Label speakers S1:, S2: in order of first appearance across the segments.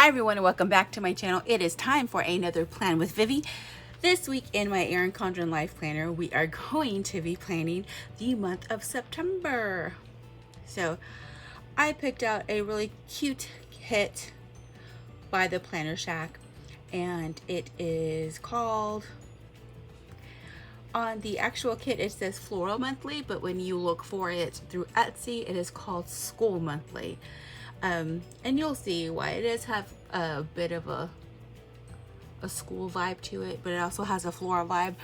S1: Hi everyone and welcome back to my channel. It is time for another Plan with Vivi. This week in my Erin Condren Lifeplanner, we are going to be planning the month of September. So I picked out a really cute kit by the Planner Shack, and it is called, on the actual kit it says Floral Monthly, but when you look for it through Etsy, it is called School Monthly. And you'll see why. It does have a bit of a school vibe to it, but it also has a floral vibe.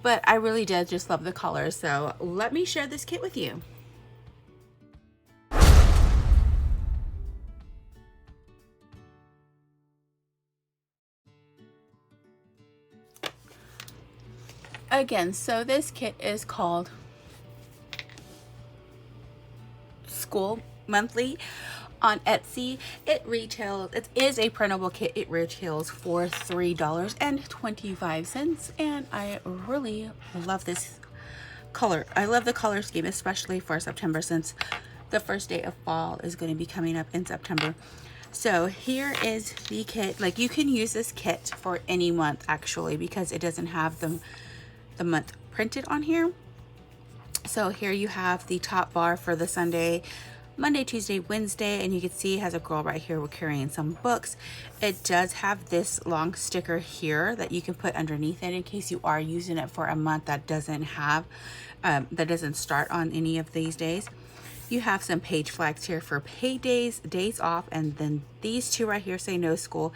S1: But I really did just love the colors, so let me share this kit with you. Again, so this kit is called School Monthly. On Etsy, it is a printable kit. It retails for $3.25, and I really love this color. I love the color scheme, especially for September, since the first day of fall is going to be coming up in September. So here is the kit. Like, you can use this kit for any month actually, because it doesn't have the month printed on here. So here you have the top bar for the Sunday, Monday, Tuesday, Wednesday, and you can see it has a girl right here with carrying some books. It does have this long sticker here that you can put underneath it in case you are using it for a month that doesn't have that doesn't start on any of these days. You have some page flags here for pay days, days off, and then these two right here say no school,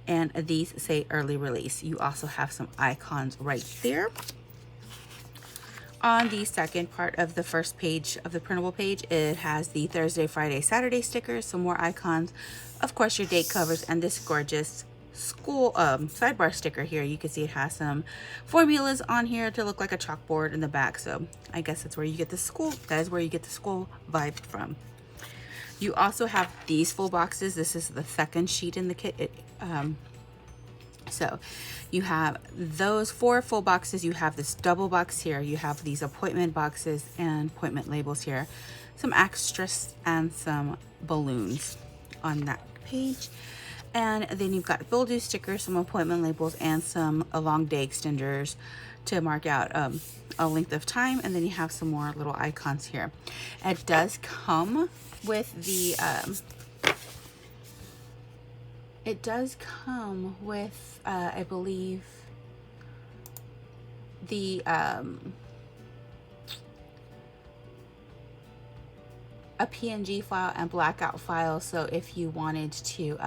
S1: and these say early release. You also have some icons right there. On the second part of the first page of the printable page, it has the Thursday, Friday, Saturday stickers, some more icons, of course your date covers, and this gorgeous school sidebar sticker here. You can see it has some formulas on here to look like a chalkboard in the back, so I guess that's where you get the school. That is where you get the school vibe from. You also have these full boxes. This is the second sheet in the kit. So you have those 4 full boxes. You have this double box here. You have these appointment boxes and appointment labels here, some extras and some balloons on that page. And then you've got bill due stickers, some appointment labels, and some long day extenders to mark out a length of time. And then you have some more little icons here. It does come with the I believe, the a PNG file and blackout file. So if you wanted to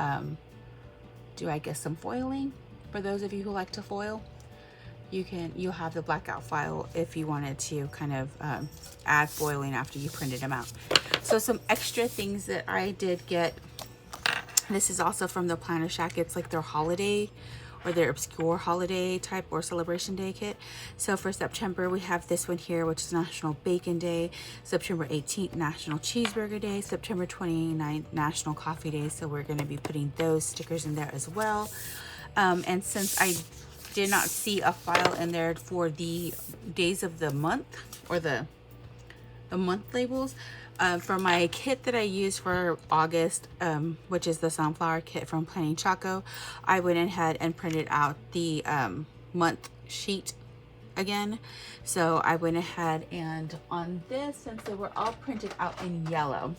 S1: do, I guess, some foiling, for those of you who like to foil, you'll have the blackout file if you wanted to kind of add foiling after you printed them out. So some extra things that I did get. This is also from the Planner Shack. It's like their holiday or their obscure holiday type or celebration day kit. So for September, we have this one here, which is National Bacon Day, September 18th, National Cheeseburger Day, September 29th, National Coffee Day. So we're going to be putting those stickers in there as well. And since I did not see a file in there for the days of the month or the month labels, for my kit that I used for August, which is the sunflower kit from Planning Choco, I went ahead and printed out the month sheet again. So I went ahead and on this, since they were all printed out in yellow,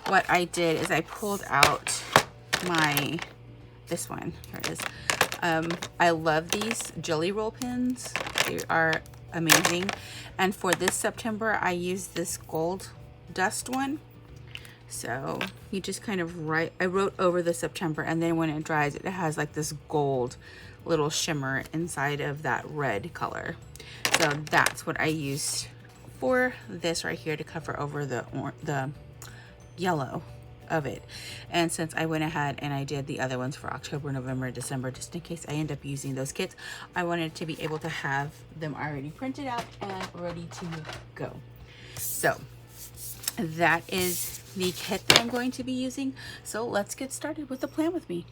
S1: what I did is I pulled out this one. Here it is. I love these jelly roll pins. They are amazing. And for this September, I used this gold dust one. So you just kind of I wrote over the September, and then when it dries, it has like this gold little shimmer inside of that red color. So that's what I used for this right here to cover over the yellow of it. And since I went ahead and I did the other ones for October, November, December, just in case I end up using those kits, I wanted to be able to have them already printed out and ready to go. So that is the kit that I'm going to be using. So let's get started with the plan with me.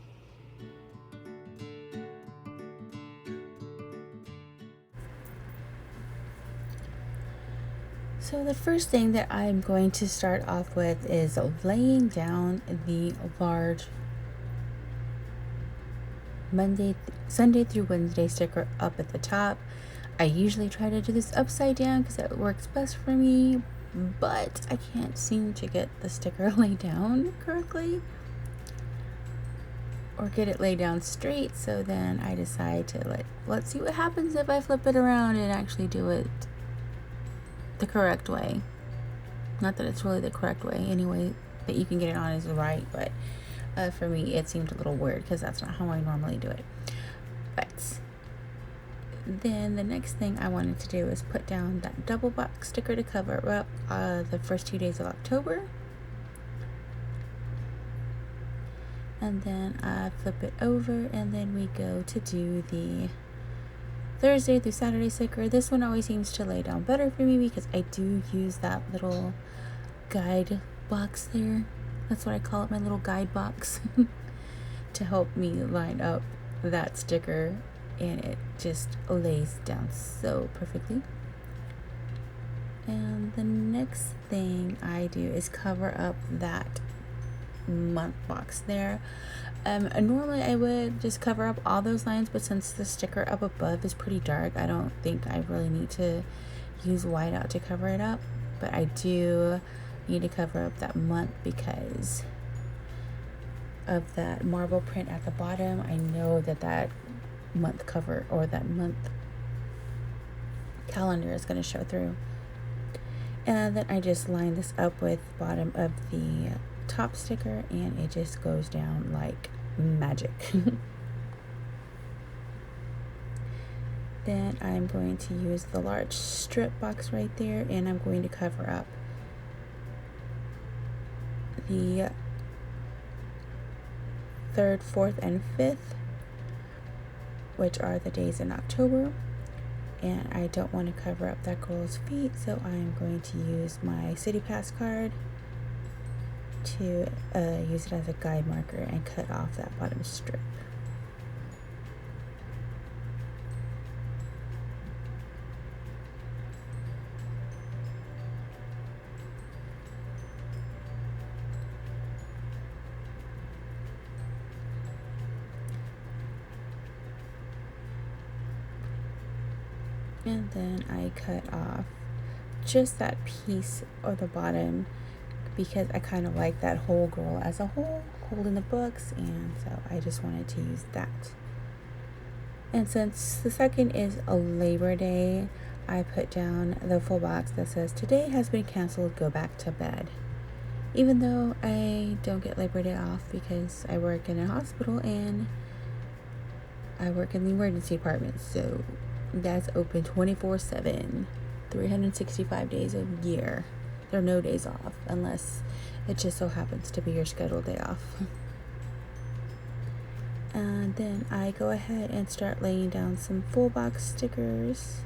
S1: So the first thing that I'm going to start off with is laying down the large Sunday through Wednesday sticker up at the top. I usually try to do this upside down because that works best for me, but I can't seem to get the sticker laid down correctly or get it laid down straight. So then I decide to let's see what happens if I flip it around and actually do it the correct way. Not that it's really the correct way, anyway that you can get it on is right, but for me it seemed a little weird because that's not how I normally do it. But then the next thing I wanted to do is put down that double box sticker to cover up the first 2 days of October. And then I flip it over, and then we go to do the Thursday through Saturday sticker. This one always seems to lay down better for me because I do use that little guide box there. That's what I call it, my little guide box, to help me line up that sticker, and it just lays down so perfectly. And the next thing I do is cover up that month box there. Normally I would just cover up all those lines, but since the sticker up above is pretty dark, I don't think I really need to use whiteout to cover it up. But I do need to cover up that month because of that marble print at the bottom. I know that month cover or that month calendar is going to show through. And then I just line this up with bottom of the top sticker, and it just goes down like magic. Then I'm going to use the large strip box right there, and I'm going to cover up the 3rd, 4th, and 5th, which are the days in October. And I don't want to cover up that girl's feet, so I'm going to use my City Pass card to use it as a guide marker and cut off that bottom strip. And then I cut off just that piece or the bottom because I kind of like that whole girl as a whole holding the books, and so I just wanted to use that. And since the 2nd is a Labor Day, I put down the full box that says today has been canceled, go back to bed. Even though I don't get Labor Day off because I work in a hospital and I work in the emergency department, so that's open 24/7, 365 days a year. There are no days off unless it just so happens to be your scheduled day off. And then I go ahead and start laying down some full box stickers,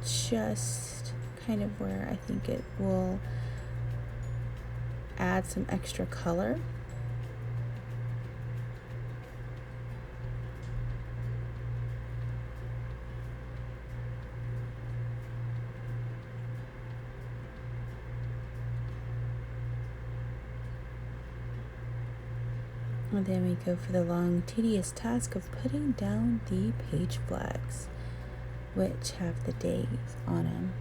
S1: just kind of where I think it will add some extra color. And then we go for the long, tedious task of putting down the page flags, which have the days on them.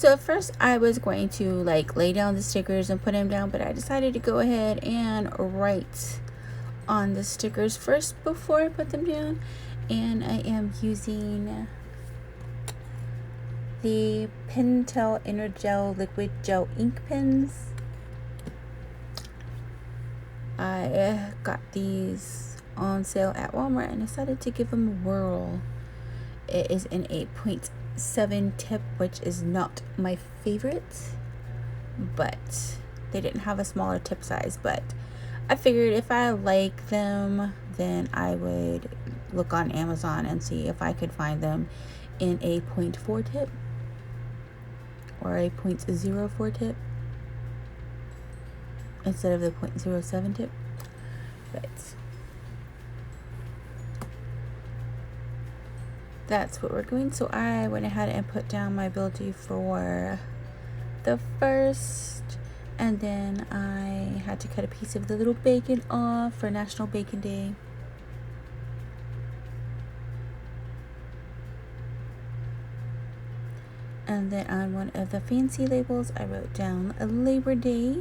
S1: So at first I was going to like lay down the stickers and put them down, but I decided to go ahead and write on the stickers first before I put them down. And I am using the Pentel Energel Liquid Gel ink pens. I got these on sale at Walmart and decided to give them a whirl. It is an 8.7 tip, which is not my favorite, but they didn't have a smaller tip size. But I figured if I like them, then I would look on Amazon and see if I could find them in a 0.4 tip or a 0.04 tip instead of the 0.07 tip. But that's what we're doing. So I went ahead and put down my bill due for the first, and then I had to cut a piece of the little bacon off for National Bacon Day. And then on one of the fancy labels I wrote down a Labor Day.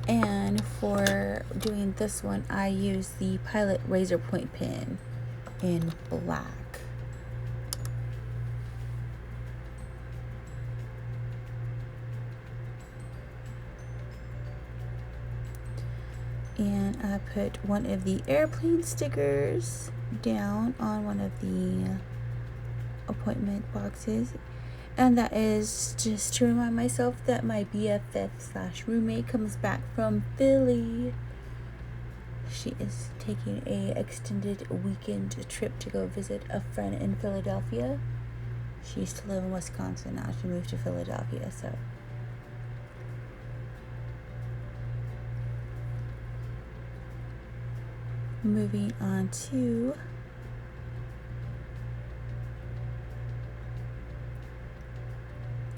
S1: And for doing this one, I use the Pilot Razor Point pen in black. And I put one of the airplane stickers down on one of the appointment boxes. And that is just to remind myself that my BFF/roommate comes back from Philly. She is taking a extended weekend trip to go visit a friend in Philadelphia. She used to live in Wisconsin, now she moved to Philadelphia, so. Moving on to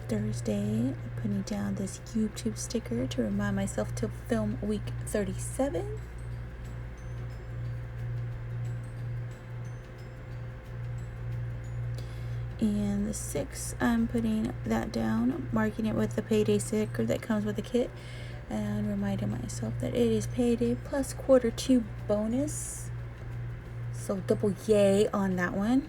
S1: Thursday, putting down this YouTube sticker to remind myself to film week 37. And the 6th, I'm putting that down, marking it with the payday sticker that comes with the kit, and reminding myself that it is payday plus Q2 bonus. So double yay on that one.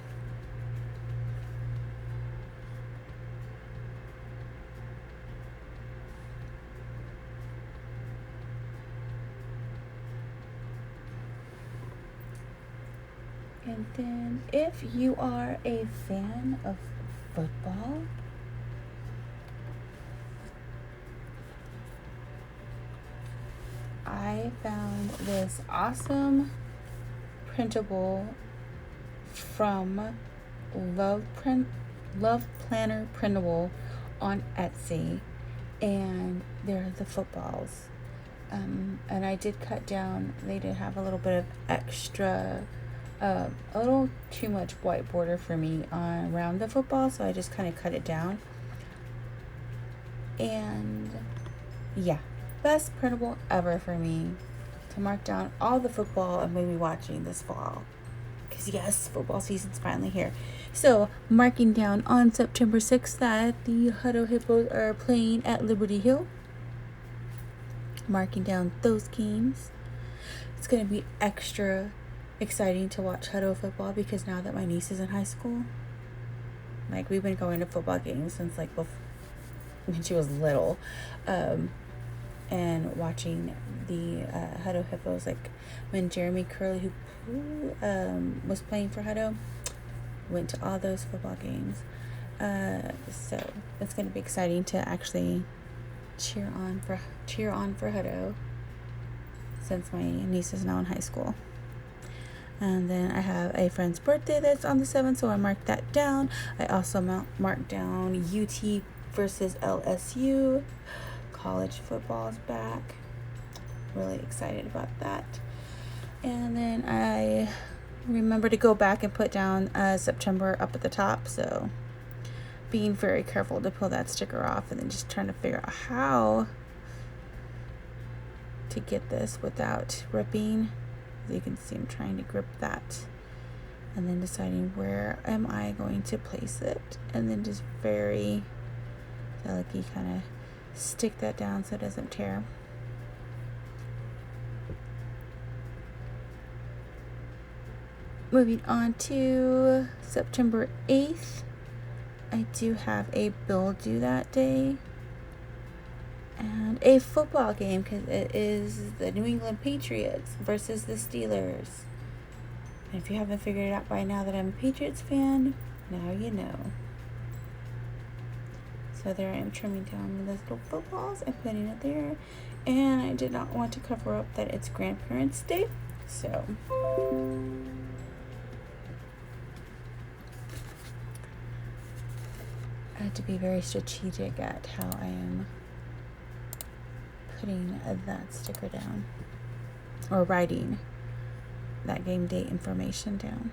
S1: And then if you are a fan of football, I found this awesome printable from LifePlanner printable on Etsy, and they're the footballs. And I did cut down, they did have a little bit of extra, a little too much white border for me around the football, so I just kind of cut it down. And yeah, best printable ever for me to mark down all the football I'm going to be watching this fall, because yes, football season's finally here. So marking down on September 6th that the Hutto Hippos are playing at Liberty Hill, marking down those games. It's going to be extra exciting to watch Hutto football, because now that my niece is in high school, like, we've been going to football games since like when she was little, and watching the Hutto Hippos, like when Jeremy Curley, who was playing for Hutto, went to all those football games. So it's going to be exciting to actually cheer on for Hutto, since my niece is now in high school. And then I have a friend's birthday that's on the 7th, so I marked that down. I also marked down UT versus LSU. college football is back. Really excited about that. And then I remember to go back and put down September up at the top, so being very careful to pull that sticker off, and then just trying to figure out how to get this without ripping. As you can see, I'm trying to grip that, and then deciding where am I going to place it, and then just very delicately kind of stick that down so it doesn't tear. Moving on to September 8th, I do have a bill due that day and a football game, because it is the New England Patriots versus the Steelers. And if you haven't figured it out by now that I'm a Patriots fan, now you know. So there I am, trimming down those little footballs and putting it there. And I did not want to cover up that it's Grandparents' Day, so I had to be very strategic at how I am putting that sticker down, or writing that game date information down.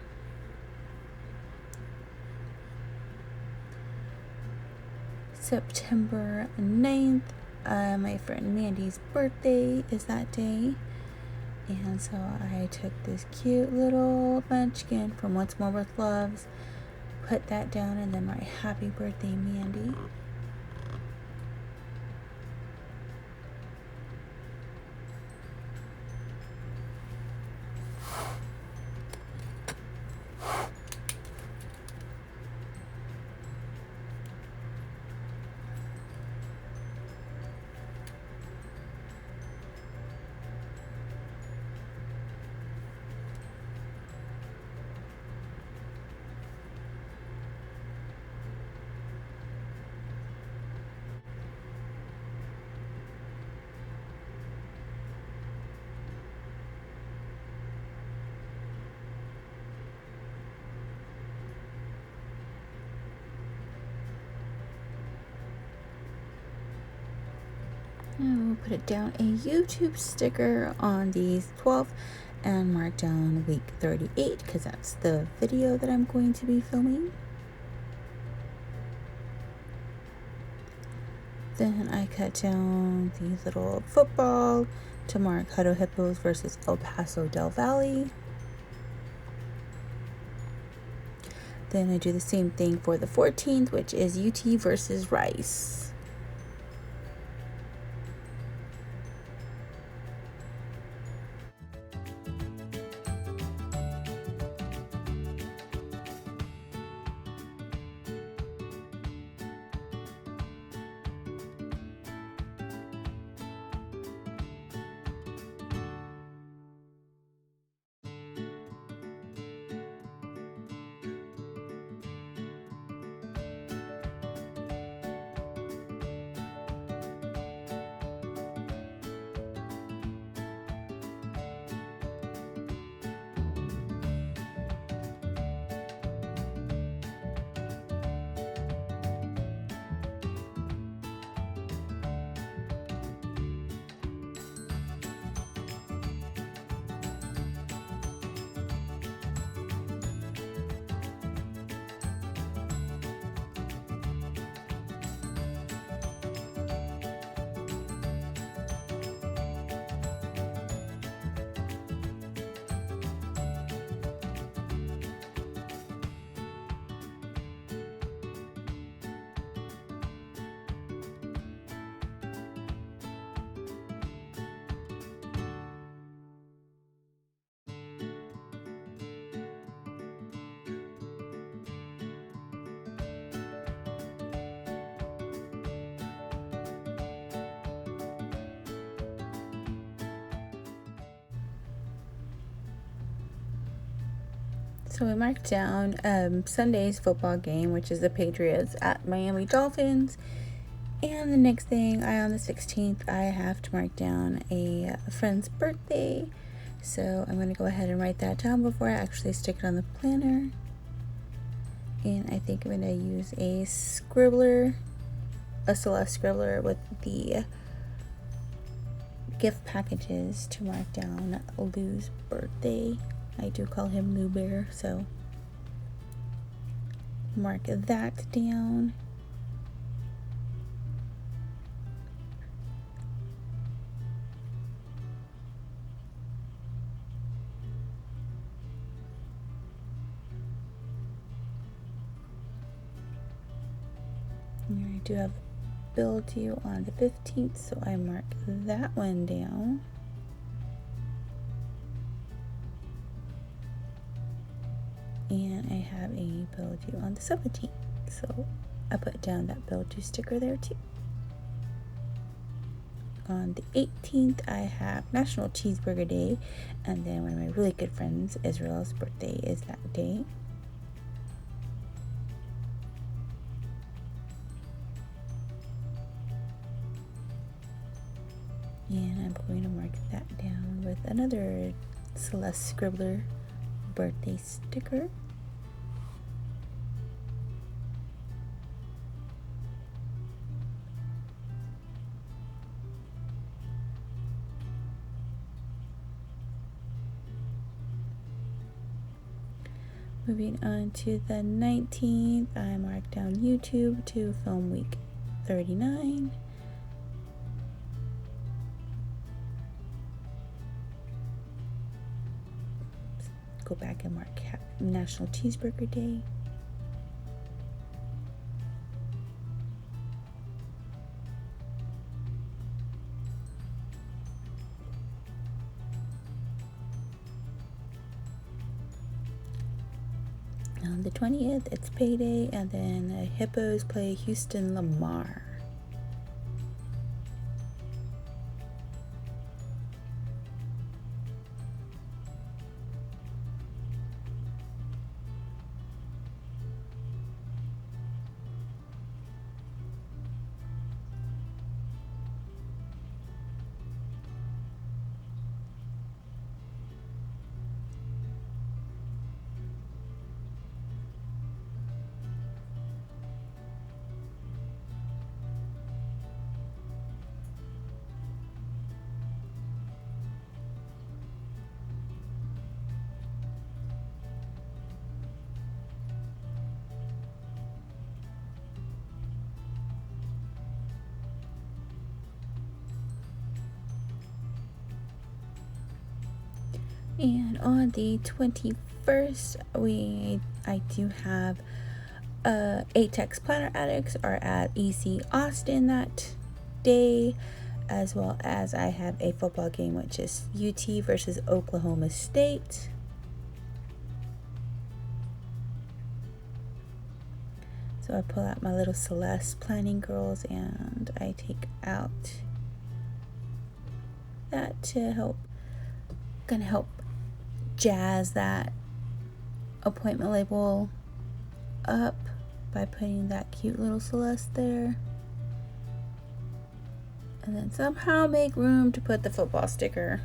S1: September 9th, my friend Mandy's birthday is that day. And so I took this cute little munchkin from OnceMoreWithLove, put that down, and then write happy birthday, Mandy. And we'll put it down a YouTube sticker on the 12th and mark down week 38, because that's the video that I'm going to be filming. Then I cut down the little football to mark Huddle Hippos versus El Paso Del Valle. Then I do the same thing for the 14th, which is UT versus Rice. So I marked down Sunday's football game, which is the Patriots at Miami Dolphins. And the next thing, on the 16th, I have to mark down a friend's birthday. So I'm going to go ahead and write that down before I actually stick it on the planner. And I think I'm going to use a Celeste scribbler with the gift packages to mark down Lou's birthday. I do call him Lou Bear, so mark that down. Here I do have bill due on the 15th, so I mark that one down. And I have a bill due on the 17th, so I put down that bill due sticker there too. On the 18th, I have National Cheeseburger Day, and then one of my really good friends, Israel's birthday is that day. And I'm going to mark that down with another Celeste Scribbler birthday sticker. Moving on to the 19th, I marked down YouTube to film week 39. Go back and mark National Cheeseburger Day. On the 20th, it's payday, and then the Hippos play Houston Lamar. And on the 21st, I do have ATEX Planner Addicts are at EC Austin that day, as well as I have a football game, which is UT versus Oklahoma State. So I pull out my little Celeste planning girls and I take out that to gonna help jazz that appointment label up by putting that cute little Celeste there, and then somehow make room to put the football sticker.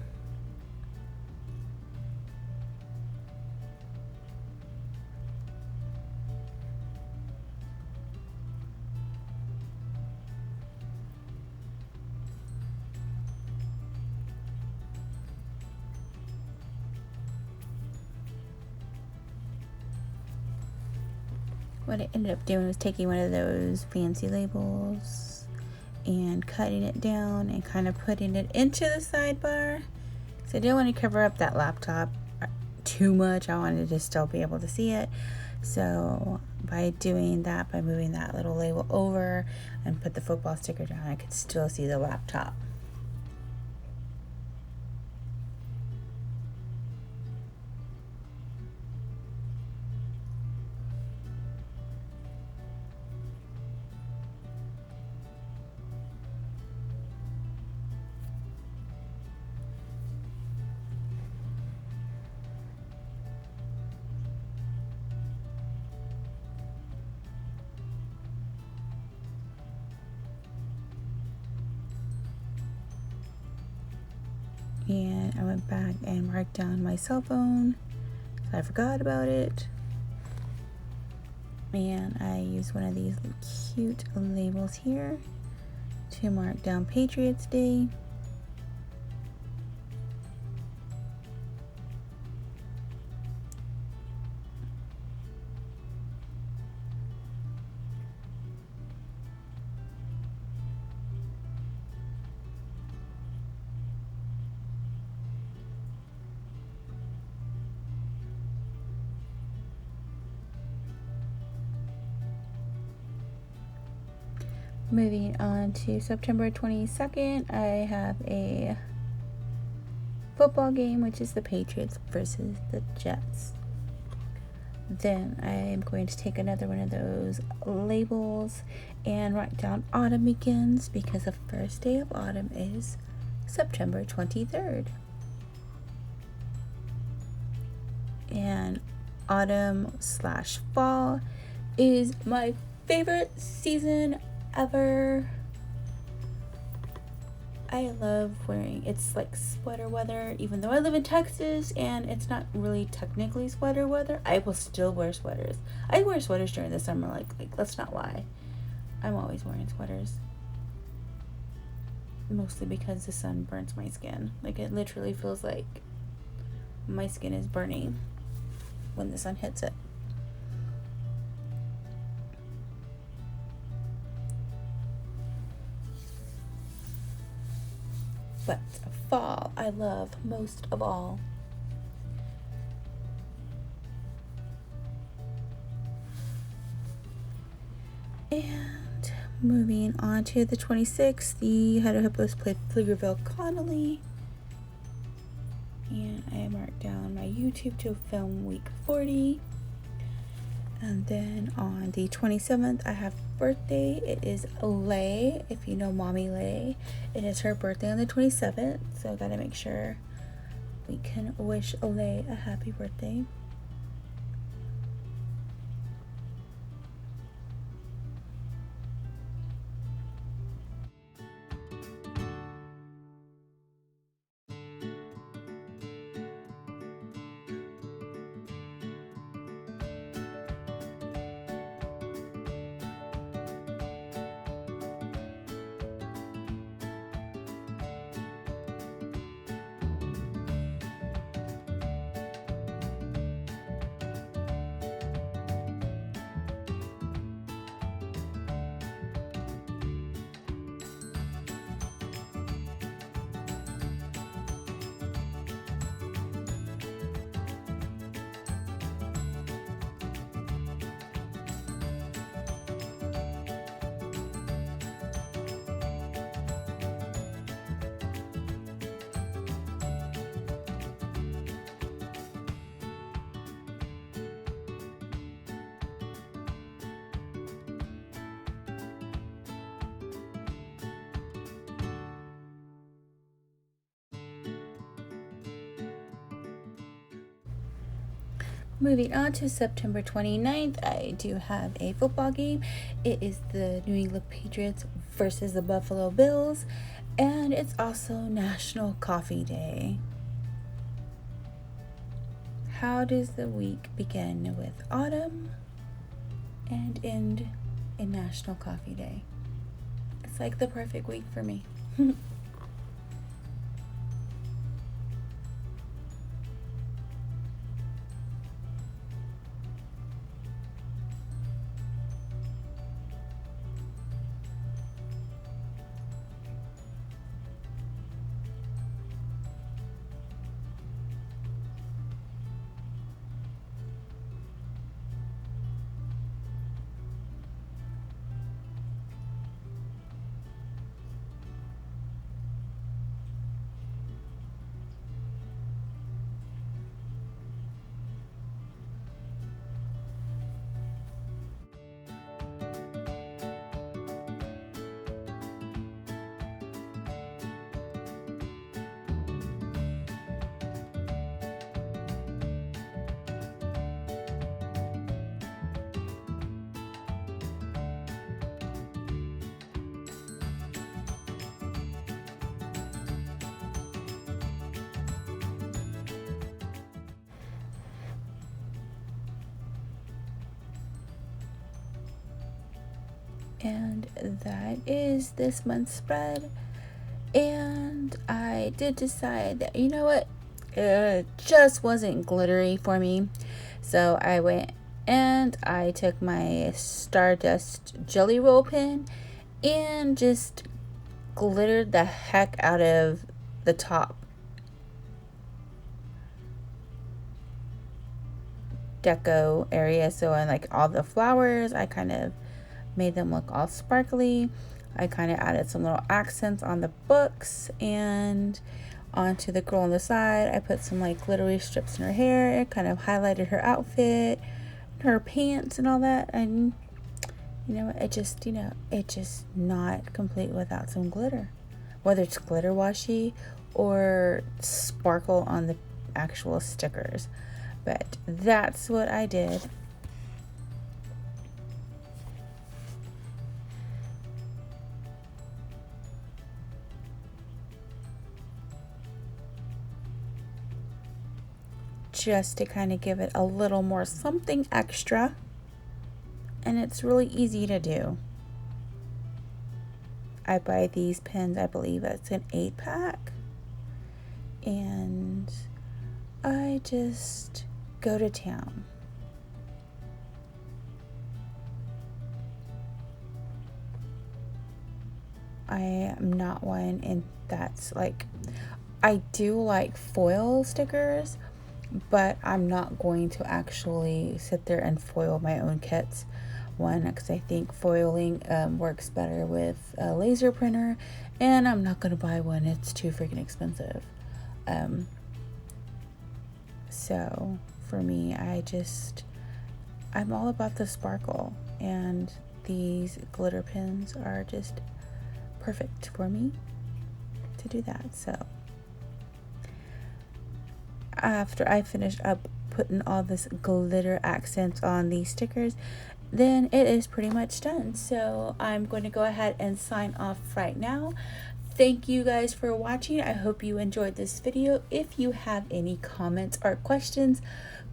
S1: What I ended up doing was taking one of those fancy labels and cutting it down and kind of putting it into the sidebar. So I didn't want to cover up that laptop too much. I wanted to still be able to see it. So by doing that, by moving that little label over and put the football sticker down, I could still see the laptop. And I went back and marked down my cell phone, so I forgot about it. And I used one of these cute labels here to mark down Patriots Day. Moving on to September 22nd, I have a football game, which is the Patriots versus the Jets. Then I am going to take another one of those labels and write down autumn begins, because the first day of autumn is September 23rd. And autumn/fall is my favorite season ever. I love wearing, it's like sweater weather. Even though I live in Texas and it's not really technically sweater weather, I will still wear sweaters. I wear sweaters during the summer, like let's not lie. I'm always wearing sweaters. Mostly because the sun burns my skin. Like, it literally feels like my skin is burning when the sun hits it. But fall, I love most of all. And moving on to the 26th, the Head of Hippos played Pflugerville Connolly. And I marked down my YouTube to film week 40. And then on the 27th, I have birthday. It is Lay, if you know Mommy Lay. It is her birthday on the 27th, so I gotta make sure we can wish Lay a happy birthday. Moving on to September 29th, I do have a football game. It is the New England Patriots versus the Buffalo Bills, and it's also National Coffee Day. How does the week begin with autumn and end in National Coffee Day? It's like the perfect week for me. And that is this month's spread. And I did decide that, you know what, it just wasn't glittery for me. So I went and I took my Stardust Jelly Roll pen and just glittered the heck out of the top deco area. So in like all the flowers, I kind of made them look all sparkly. I kind of added some little accents on the books, and onto the girl on the side I put some like glittery strips in her hair. It kind of highlighted her outfit, her pants and all that. And you know, it just, you know, it's just not complete without some glitter, whether it's glitter washi or sparkle on the actual stickers. But that's what I did. Just to kind of give it a little more something extra. And it's really easy to do. I buy these pins, I believe it's an 8-pack. And I just go to town. I am not one, and that's like, I do like foil stickers, but I'm not going to actually sit there and foil my own kits. One, because I think foiling works better with a laser printer, and I'm not going to buy one. It's too freaking expensive. So for me, I'm all about the sparkle, and these glitter pins are just perfect for me to do that. So after I finish up putting all this glitter accents on these stickers, then it is pretty much done. So I'm going to go ahead and sign off right now. Thank you guys for watching. I hope you enjoyed this video. If you have any comments or questions,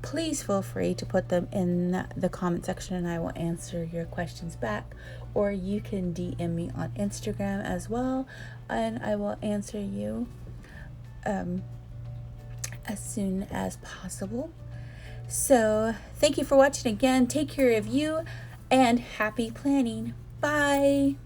S1: please feel free to put them in the comment section and I will answer your questions back. Or you can DM me on Instagram as well, and I will answer you as soon as possible. So thank you for watching again. Take care of you and happy planning. Bye.